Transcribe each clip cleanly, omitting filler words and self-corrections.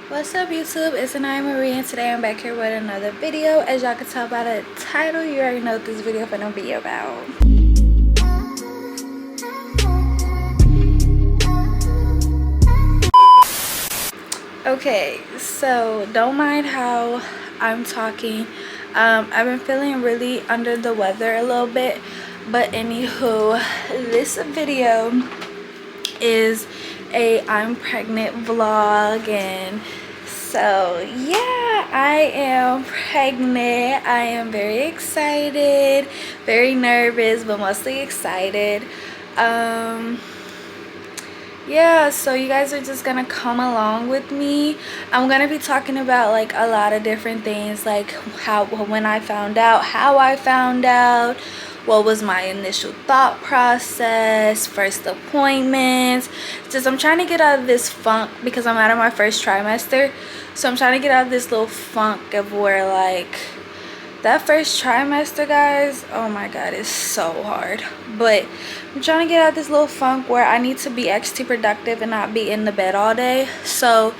What's up YouTube, it's AniyaMarie and today I'm back here with another video. As y'all can tell by the title, you already know what this video is gonna be about. Okay, so don't mind how I'm talking. I've been feeling really under the weather a little bit, but anywho, this video is a I'm pregnant vlog, and so yeah, I am pregnant. I am very excited, very nervous, but mostly excited. Yeah, so you guys are just gonna come along with me. I'm gonna be talking about like a lot of different things, like when I found out, how I found out, what was my initial thought process, first appointments. Just I'm trying to get out of this funk because I'm out of my first trimester. So I'm trying to get out of this little funk of where like that first trimester, guys, oh my god, it's so hard. But I'm trying to get out of this little funk where I need to be extra productive and not be in the bed all day. So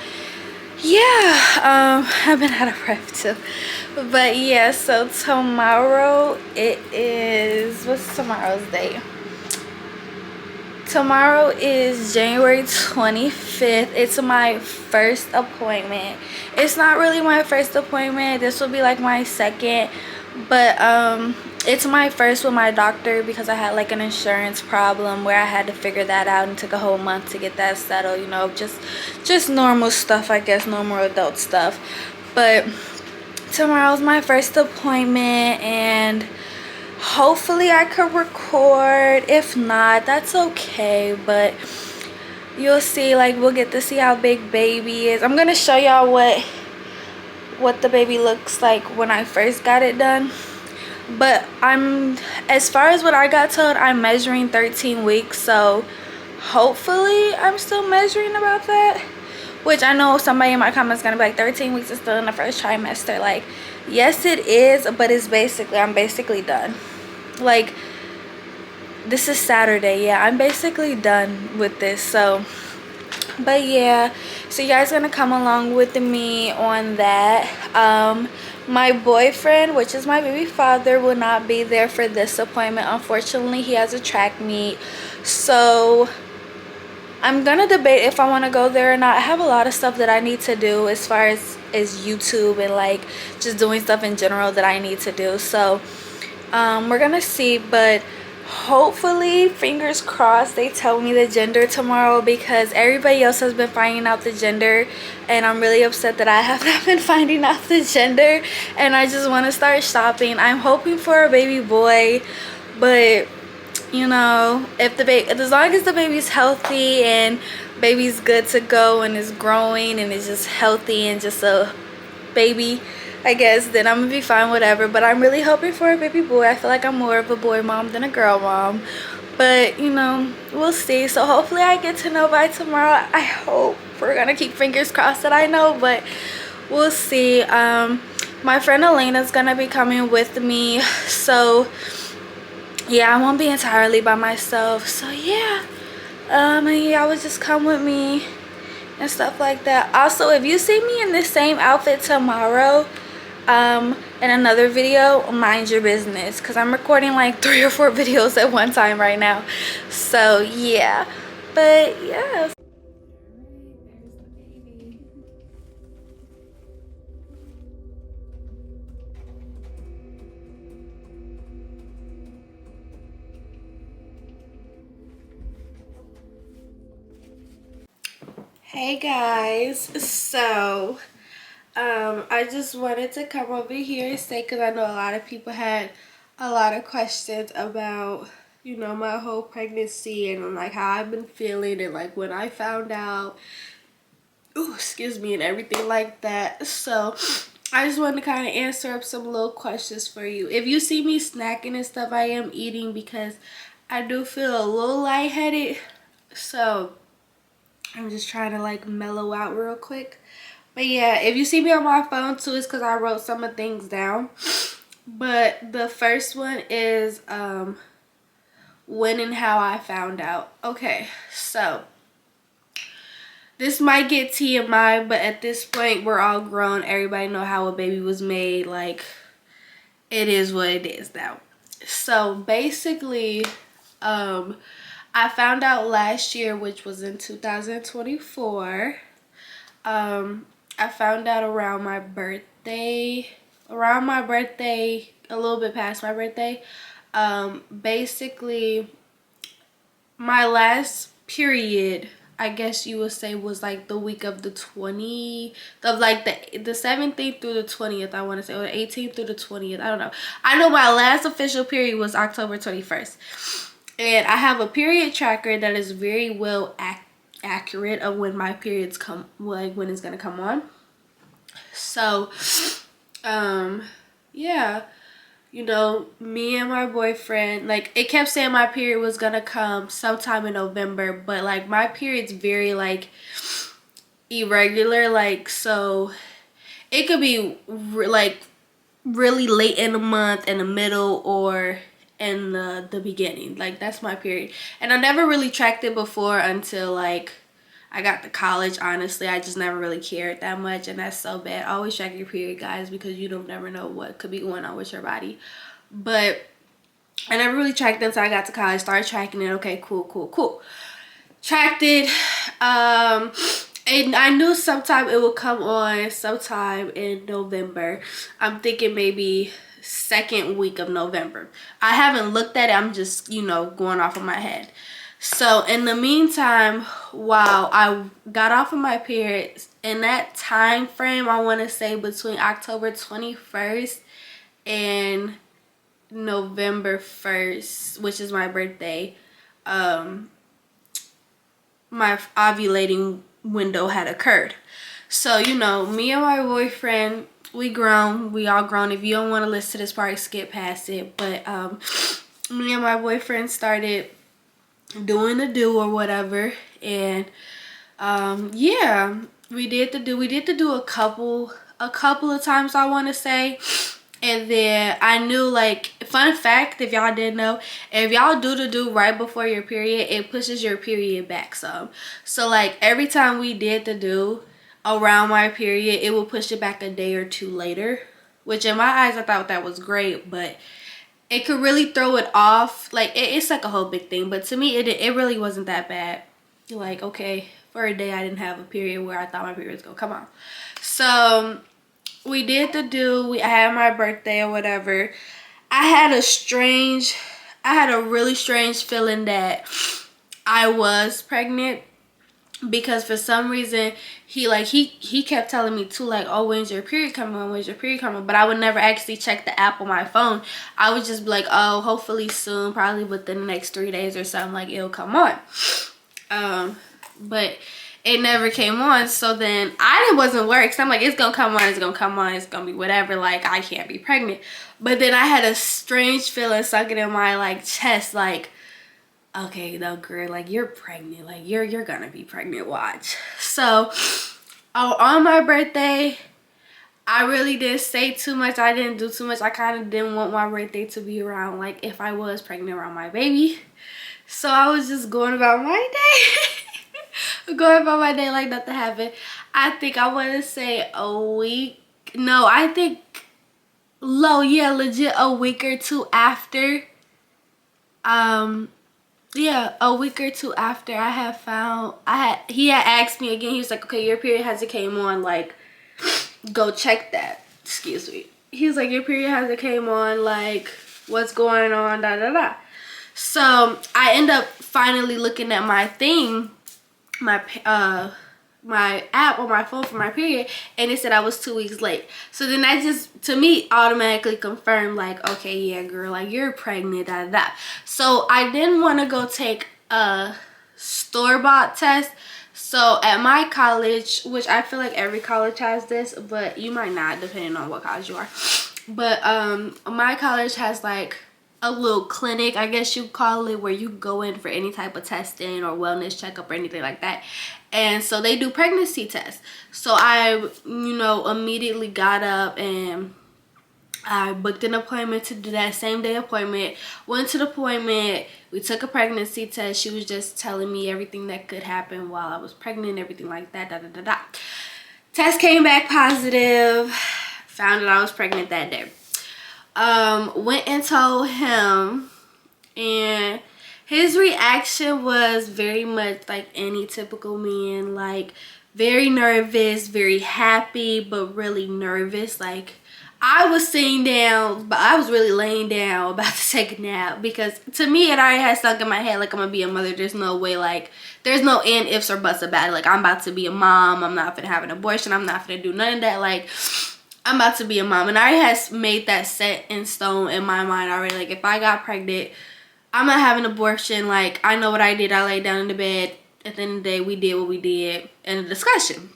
yeah, I've been out of prep too. But yeah, so tomorrow it is, what's tomorrow's date? Tomorrow is January 25th. It's my first appointment. It's not really my first appointment. This will be like my second, but it's my first with my doctor because I had like an insurance problem where I had to figure that out and took a whole month to get that settled, you know, just normal stuff, I guess, normal adult stuff. But tomorrow's my first appointment, and hopefully I could record. If not, that's okay, but you'll see. Like, we'll get to see how big baby is. I'm gonna show y'all what the baby looks like when I first got it done. But as far as what I got told, I'm measuring 13 weeks, so hopefully I'm still measuring about that. Which I know somebody in my comments gonna be like, 13 weeks is still in the first trimester. Like, yes it is, but it's I'm basically done. Like, this is Saturday. Yeah, I'm basically done with this. So, but yeah, so you guys gonna come along with me on that. My boyfriend, which is my baby father, will not be there for this appointment. Unfortunately, he has a track meet. So I'm gonna debate if I want to go there or not. I have a lot of stuff that I need to do as far as YouTube and like just doing stuff in general that I need to do. So we're gonna see, but hopefully, fingers crossed, they tell me the gender tomorrow, because everybody else has been finding out the gender and I'm really upset that I have not been finding out the gender, and I just want to start shopping. I'm hoping for a baby boy, but you know, if as long as the baby's healthy and baby's good to go and is growing and is just healthy and just a baby, I guess, then I'm gonna be fine, whatever. But I'm really hoping for a baby boy. I feel like I'm more of a boy mom than a girl mom, but you know, we'll see. So hopefully I get to know by tomorrow. I hope. We're gonna keep fingers crossed that I know, but we'll see. My friend Elena's gonna be coming with me, so yeah, I won't be entirely by myself. So yeah, and y'all would just come with me and stuff like that. Also, if you see me in the same outfit tomorrow in another video, mind your business, because I'm recording like 3 or 4 videos at one time right now. So yeah, but yeah. Hey guys, so I just wanted to come over here and say, because I know a lot of people had a lot of questions about, you know, my whole pregnancy and like how I've been feeling and like when I found out, ooh, excuse me, and everything like that. So I just wanted to kind of answer up some little questions for you. If you see me snacking and stuff, I am eating because I do feel a little lightheaded, so I'm just trying to like mellow out real quick. But yeah, if you see me on my phone too, it's because I wrote some of things down. But the first one is when and how I found out. Okay, so this might get TMI, but at this point we're all grown. Everybody know how a baby was made. Like, it is what it is now. So basically, I found out last year, which was in 2024. I found out around my birthday, a little bit past my birthday. Basically, my last period, I guess you would say, was like the week of the 17th through the 20th, I want to say, or the 18th through the 20th. I don't know. I know my last official period was October 21st. And I have a period tracker that is very well accurate of when my periods come, like when it's gonna come on. So yeah, you know, me and my boyfriend, like, it kept saying my period was gonna come sometime in November, but like my period's very like irregular, like, so it could be like really late in the month, in the middle, or in the beginning. Like, that's my period. And I never really tracked it before until like I got to college. Honestly, I just never really cared that much, and that's so bad. Always track your period, guys, because you don't never know what could be going on with your body. But I never really tracked it until I got to college. Started tracking it. Okay, cool. Tracked it. And I knew sometime it would come on sometime in November. I'm thinking maybe second week of November. I haven't looked at it. I'm just, you know, going off of my head. So in the meantime, while I got off of my period, in that time frame, I want to say between October 21st and November 1st, which is my birthday, my ovulating window had occurred. So, you know, me and my boyfriend, we all grown. If you don't want to listen to this part, skip past it. But me and my boyfriend started doing the do or whatever, and yeah, we did the do a couple of times, I want to say. And then I knew, like, fun fact, if y'all didn't know, if y'all do the do right before your period, it pushes your period back some. So like every time we did the do around my period, it will push it back a day or two later, which in my eyes I thought that was great, but it could really throw it off. Like, it's like a whole big thing, but to me it really wasn't that bad. Like, okay, for a day I didn't have a period where I thought my period was gonna come on. So we did the do. I had my birthday or whatever. I had a really strange feeling that I was pregnant, because for some reason he kept telling me too, like, oh, when's your period coming, but I would never actually check the app on my phone. I would just be like, oh, hopefully soon, probably within the next 3 days or something, like, it'll come on. But it never came on. So then I wasn't worried, because I'm like, it's gonna come on, it's gonna be whatever, like, I can't be pregnant. But then I had a strange feeling sucking in my, like, chest, like, okay, no, girl, like, you're pregnant, like, you're gonna be pregnant, watch. So on my birthday, I really didn't say too much. I didn't do too much. I kind of didn't want my birthday to be around, like, if I was pregnant, around my baby. So I was just going about my day. Going about my day like nothing happened. I think I want to say a week. No, I think legit a week or two after. Yeah, a week or two after he had asked me again. He was like, okay, your period hasn't came on, like, go check that. Excuse me. He was like, your period hasn't came on, like, what's going on, da da da. So I end up finally looking at my thing, my app on my phone for my period, and it said I was 2 weeks late. So then that just, to me, automatically confirmed, like, okay, yeah, girl, like, you're pregnant, da da da. So I didn't want to go take a store-bought test. So at my college, which I feel like every college has this, but you might not, depending on what college you are. But my college has, like, a little clinic, I guess you call it, where you go in for any type of testing or wellness checkup or anything like that. And so they do pregnancy tests. So I, you know, immediately got up and I booked an appointment to do that same day appointment. Went to the appointment. We took a pregnancy test. She was just telling me everything that could happen while I was pregnant, everything like that. Test came back positive. Found out I was pregnant that day. Went and told him, and his reaction was very much like any typical man, like very nervous, very happy, but really nervous. Like, I was sitting down, but I was really laying down about to take a nap, because to me it already had sunk in my head like I'm gonna be a mother. There's no way, like there's no and ifs or buts about it. Like, I'm about to be a mom. I'm not gonna have an abortion. I'm not gonna do none of that. Like, I'm about to be a mom, and I already has made that set in stone in my mind already. Like, if I got pregnant, I'm not having an abortion. Like, I know what I did. I laid down in the bed. At the end of the day, we did what we did in the discussion.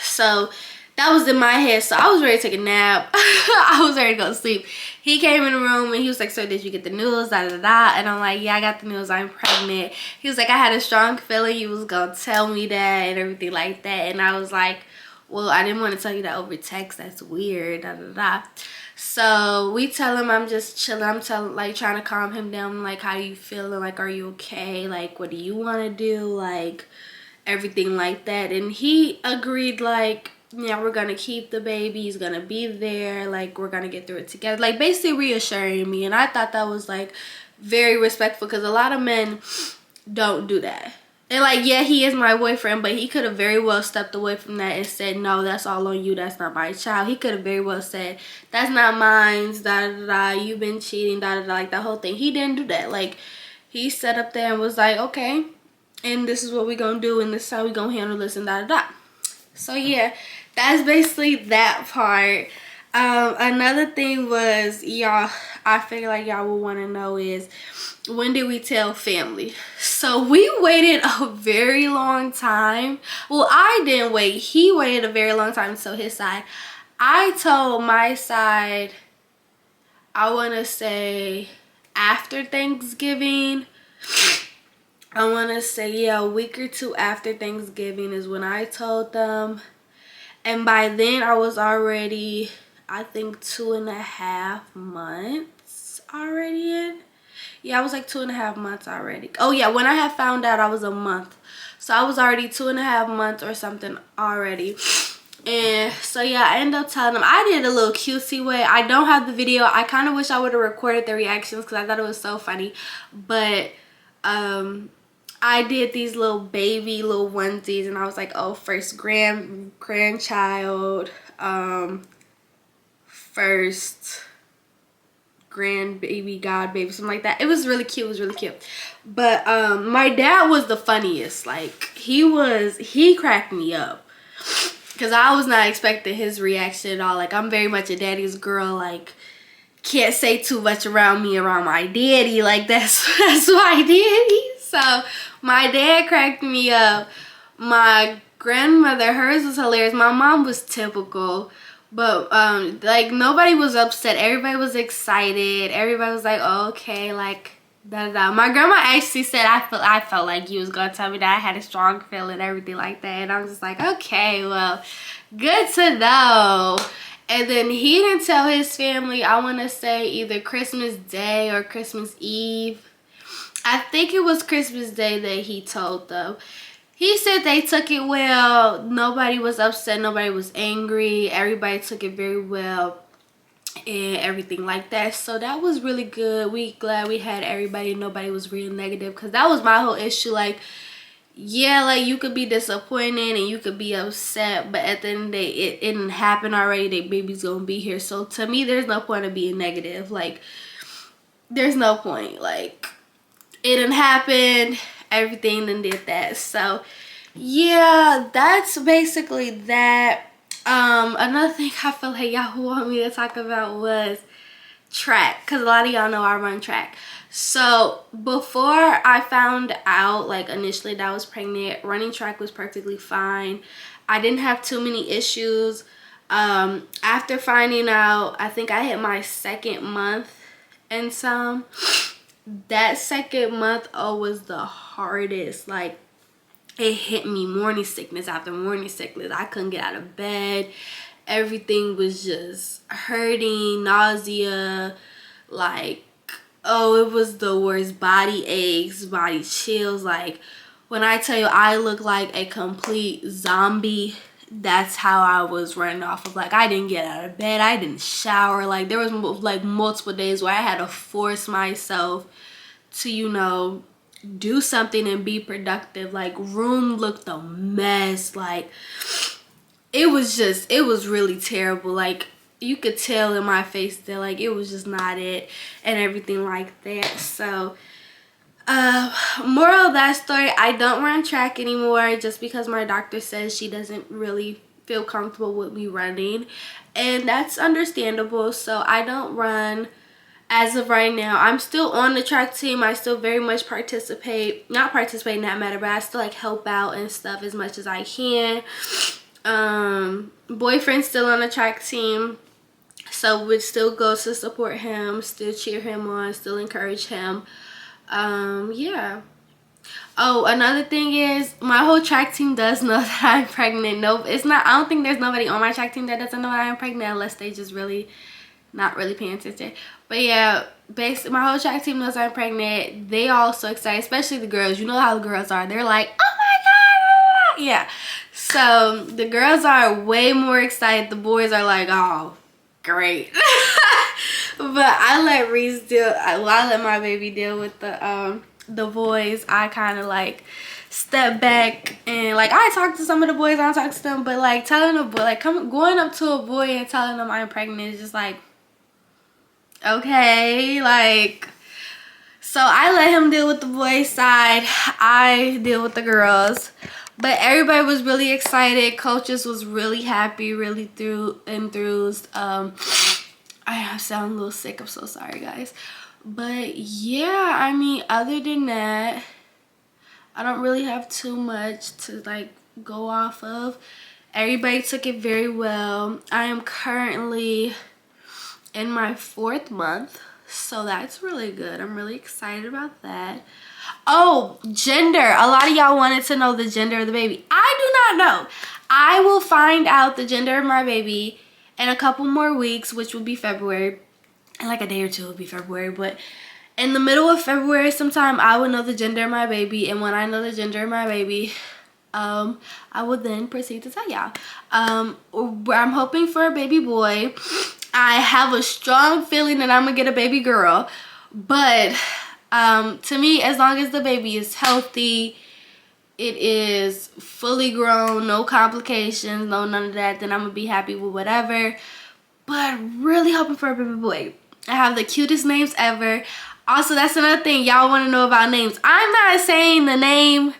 So that was in my head. So I was ready to take a nap. I was ready to go to sleep. He came in the room and he was like, so did you get the news? And I'm like, yeah, I got the news. I'm pregnant. He was like, I had a strong feeling you was going to tell me that and everything like that. And I was like, well, I didn't want to tell you that over text. That's weird. So we tell him I'm just chilling. I'm trying to calm him down. Like, how you feeling? Like, are you okay? Like, what do you want to do? Like, everything like that. And he agreed, like, yeah, we're gonna keep the baby. He's gonna be there. Like, we're gonna get through it together. Like, basically reassuring me. And I thought that was like very respectful, because a lot of men don't do that. And like, yeah, he is my boyfriend, but he could have very well stepped away from that and said, no, that's all on you. That's not my child. He could have very well said, that's not mine. You've been cheating. Like, the whole thing. He didn't do that. Like, he sat up there and was like, okay, and this is what we're gonna do, and this is how we're gonna handle this, and So yeah, that's basically that part. Another thing was, y'all, I feel like y'all will want to know is, when did we tell family? So we waited a very long time. Well, I didn't wait. He waited a very long time to tell his side. I told my side, I want to say after Thanksgiving. I want to say, yeah, a week or two after Thanksgiving is when I told them. And by then I was already, I think, 2.5 months already in. Yeah, I was like 2.5 months already. Oh yeah, when I had found out, I was a month. So I was already 2.5 months or something already. And so yeah, I ended up telling them. I did a little cutesy way. I don't have the video. I kind of wish I would have recorded the reactions, because I thought it was so funny. But I did these little onesies, and I was like, oh, first grandchild, first grandbaby, god baby, something like that. It was really cute. It was really cute. But my dad was the funniest. Like, he cracked me up, because I was not expecting his reaction at all. Like, I'm very much a daddy's girl. Like, can't say too much around me, around my daddy. Like, that's my daddy. So my dad cracked me up. My grandmother, hers was hilarious. My mom was typical. But like, nobody was upset. Everybody was excited. Everybody was like, oh, okay, like My grandma actually said, I felt like you was gonna tell me that I had a strong feeling, everything like that. And I'm just like, okay, well, good to know. And then he didn't tell his family, I want to say either Christmas Day or Christmas Eve. I think it was Christmas Day that he told them. He said they took it well. Nobody was upset. Nobody was angry. Everybody took it very well and everything like that. So that was really good. We glad we had everybody. Nobody was real negative, because that was my whole issue. Like, yeah, like, you could be disappointed and you could be upset, but at the end of the day, it didn't happen already. Their baby's gonna be here. So to me, there's no point of being negative. Like, there's no point. Like, it didn't happen. Everything then did that. So yeah, that's basically that. Another thing I feel like y'all want me to talk about was track, because a lot of y'all know I run track. So before I found out, like, initially that I was pregnant, running track was perfectly fine. I didn't have too many issues. After finding out, I think I hit my 2nd month and some. That 2nd month, was the hardest. Like, it hit me, morning sickness after morning sickness. I couldn't get out of bed. everything was just hurting, nausea, like, oh, it was the worst. Body aches, body chills. Like, when I tell you I look like a complete zombie, that's how I was running off of. Like, I didn't get out of bed, I didn't shower. Like, there was like multiple days where I had to force myself to, you know, do something and be productive. Like, room looked a mess. Like, it was really terrible. Like, you could tell in my face that, like, it was just not it and everything like that. So moral of that story, I don't run track anymore just because my doctor says she doesn't really feel comfortable with me running, and that's understandable. So I don't run as of right now. I'm still on the track team. I still very much not participate in that matter, but I still like help out and stuff as much as I can. Boyfriend's still on the track team, so we'd still go to support him, still cheer him on, still encourage him. Yeah. Oh, another thing is, my whole track team does know that I'm pregnant. No, it's not, I don't think there's nobody on my track team that doesn't know that I'm pregnant, unless they just really not really paying attention. But yeah, basically my whole track team knows I'm pregnant. They all so excited, especially the girls. You know how the girls are. They're like, oh my god. Yeah. So the girls are way more excited. The boys are like, oh, great. But I let Reese I let my baby deal with the boys. I kind of like step back and like I talk to some of the boys. I don't talk to them, but like telling a boy, like going up to a boy and telling them I'm pregnant is just like, okay, like. So I let him deal with the boys side. I deal with the girls. But everybody was really excited. Coaches was really happy, really enthused. I sound a little sick. I'm so sorry, guys. But yeah, I mean, other than that, I don't really have too much to like go off of. Everybody took it very well. I am currently in my 4th month, so that's really good. I'm really excited about that. Oh, gender. A lot of y'all wanted to know the gender of the baby. I do not know. I will find out the gender of my baby in a couple more weeks, which will be February. In like a day or two, it'll be February. But in the middle of February sometime, I will know the gender of my baby. And when I know the gender of my baby, I will then proceed to tell y'all. I'm hoping for a baby boy. I have a strong feeling that I'm gonna get a baby girl. But to me, as long as the baby is healthy, it is fully grown, no complications, no none of that, then I'm gonna be happy with whatever. But really hoping for a baby boy. I have the cutest names ever. Also, that's another thing y'all want to know about names. I'm not saying the name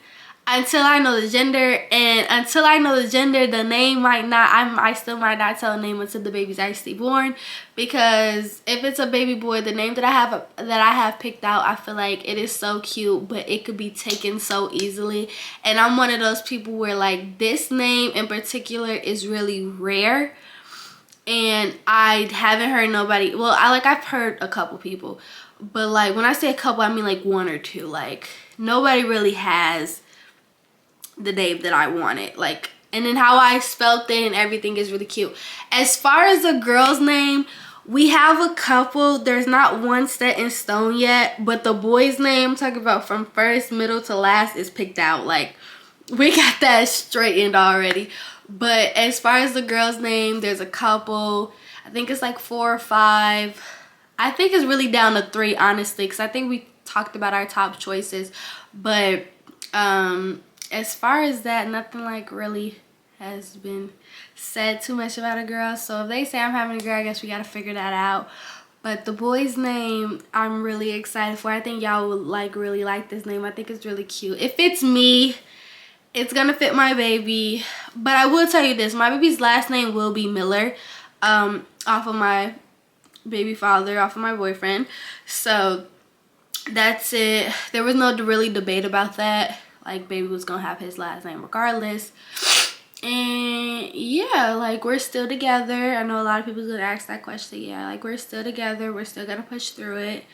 until I know the gender, and until I know the gender, the name might not, I still might not tell a name until the baby's actually born. Because if it's a baby boy, the name that I have picked out, I feel like it is so cute, but it could be taken so easily. And I'm one of those people where like this name in particular is really rare, and I haven't heard nobody, well, I've heard a couple people, but like when I say a couple, I mean like 1 or 2. Like nobody really has the name that I wanted, like, and then how I spelt it and everything is really cute. As far as the girl's name, we have a couple. There's not one set in stone yet, but the boy's name, I'm talking about from first, middle to last, is picked out. Like, we got that straightened already. But as far as the girl's name, there's a couple. I think it's like 4 or 5. I think it's really down to 3, honestly, because I think we talked about our top choices. But as far as that, nothing like really has been said too much about a girl. So if they say I'm having a girl, I guess we gotta figure that out. But the boy's name, I'm really excited for. I think y'all would like really like this name. I think it's really cute. It fits me. It's gonna fit my baby. But I will tell you this, my baby's last name will be Miller, off of my baby father, off of my boyfriend. So that's it. There was no really debate about that. Like, baby was gonna have his last name regardless. And yeah, like, we're still together. I know a lot of people gonna ask that question. Yeah, like, we're still together. We're still gonna push through it.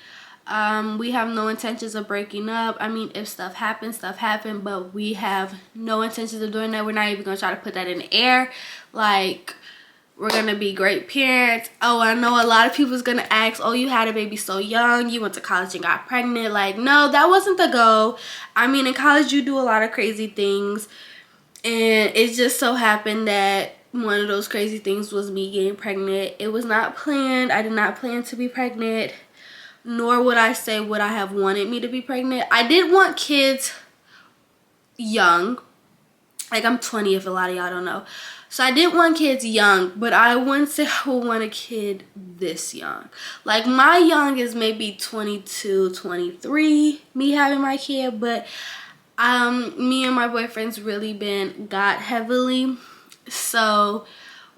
We have no intentions of breaking up. I mean, if stuff happens, but we have no intentions of doing that. We're not even gonna try to put that in the air. Like, We're gonna be great parents. Oh, I know a lot of people's gonna ask, oh, you had a baby so young, you went to college and got pregnant. Like, no, that wasn't the goal. I mean, in college you do a lot of crazy things, and it just so happened that one of those crazy things was me getting pregnant. It was not planned. I did not plan to be pregnant, nor would I say would I have wanted me to be pregnant. I did want kids young. Like, I'm 20 if a lot of y'all don't know. So I did want kids young, but I wouldn't say I would want a kid this young. Like, my young is maybe 22, 23, me having my kid, but me and my boyfriend's really been God heavily. So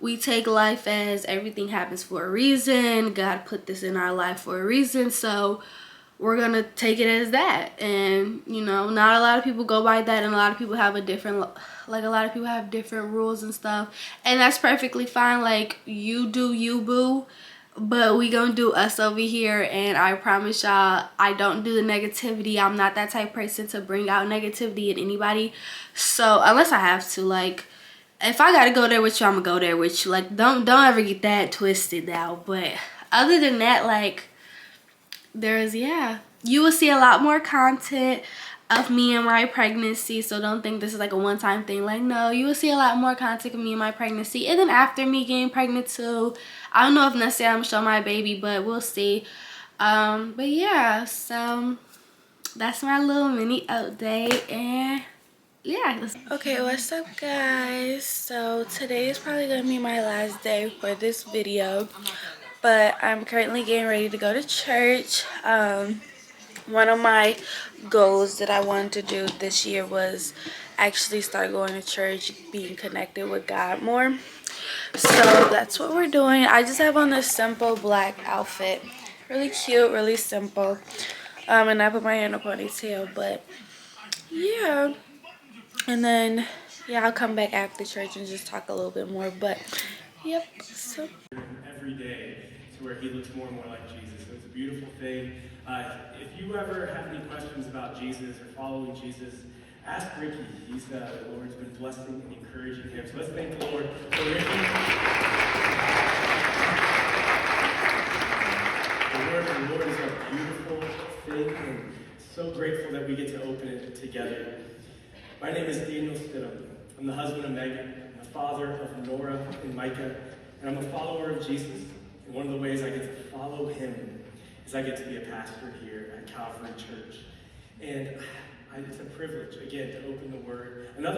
we take life as everything happens for a reason. God put this in our life for a reason. So we're gonna take it as that. And you know, not a lot of people go by that, and a lot of people have a different, like, a lot of people have different rules and stuff, and that's perfectly fine. Like, you do you, boo, but we gonna do us over here. And I promise y'all, I don't do the negativity. I'm not that type of person to bring out negativity in anybody. So unless I have to, like, if I gotta go there with you, I'm gonna go there with you. Like, don't ever get that twisted out. But other than that, like, yeah, you will see a lot more content of me and my pregnancy. So don't think this is like a one-time thing. Like, no, you will see a lot more content of me and my pregnancy, and then after me getting pregnant too. I don't know if necessarily I'm gonna show my baby, but we'll see. But yeah, so that's my little mini update. And yeah, okay, what's up guys? So today is probably gonna be my last day for this video, but I'm currently getting ready to go to church. One of my goals that I wanted to do this year was actually start going to church, being connected with God more. So that's what we're doing. I just have on this simple black outfit, really cute, really simple, and I put my hair in a ponytail. But yeah, and then yeah, I'll come back after church and just talk a little bit more. But yep, so every day to where he looks more and more like Jesus. So it's a beautiful thing. If you ever have any questions about Jesus or following Jesus, ask Ricky. He's the Lord's been blessing and encouraging him. So let's thank the Lord for Ricky. The Lord is a beautiful thing, and so grateful that we get to open it together. My name is Daniel Stidham. I'm the husband of Megan. I'm the father of Nora and Micah, and I'm a follower of Jesus. And one of the ways I get to follow him is I get to be a pastor here at Calvary Church. And it's a privilege, again, to open the Word. Another